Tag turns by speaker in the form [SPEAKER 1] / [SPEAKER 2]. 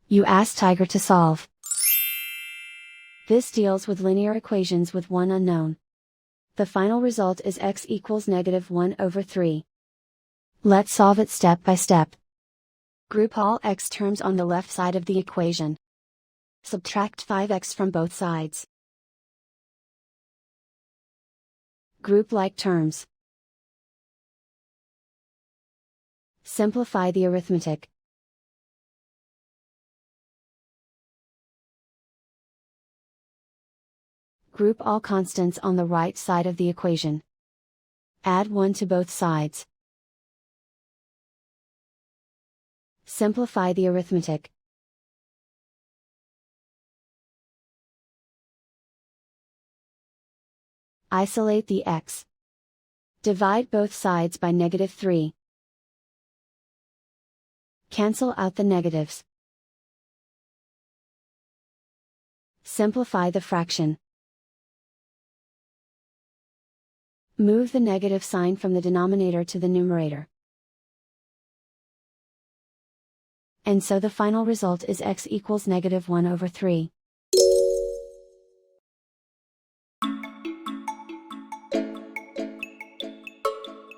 [SPEAKER 1] You ask Tiger to solve. This deals with linear equations with one unknown. The final result is x equals -1/3. Let's solve it step by step. Group all x terms on the left side of the equation. Subtract 5x from both sides. Group like terms. Simplify the arithmetic. Group all constants on the right side of the equation. Add 1 to both sides. Simplify the arithmetic. Isolate the x. Divide both sides by -3. Cancel out the negatives. Simplify the fraction. Move the negative sign from the denominator to the numerator. And so the final result is x equals -1/3.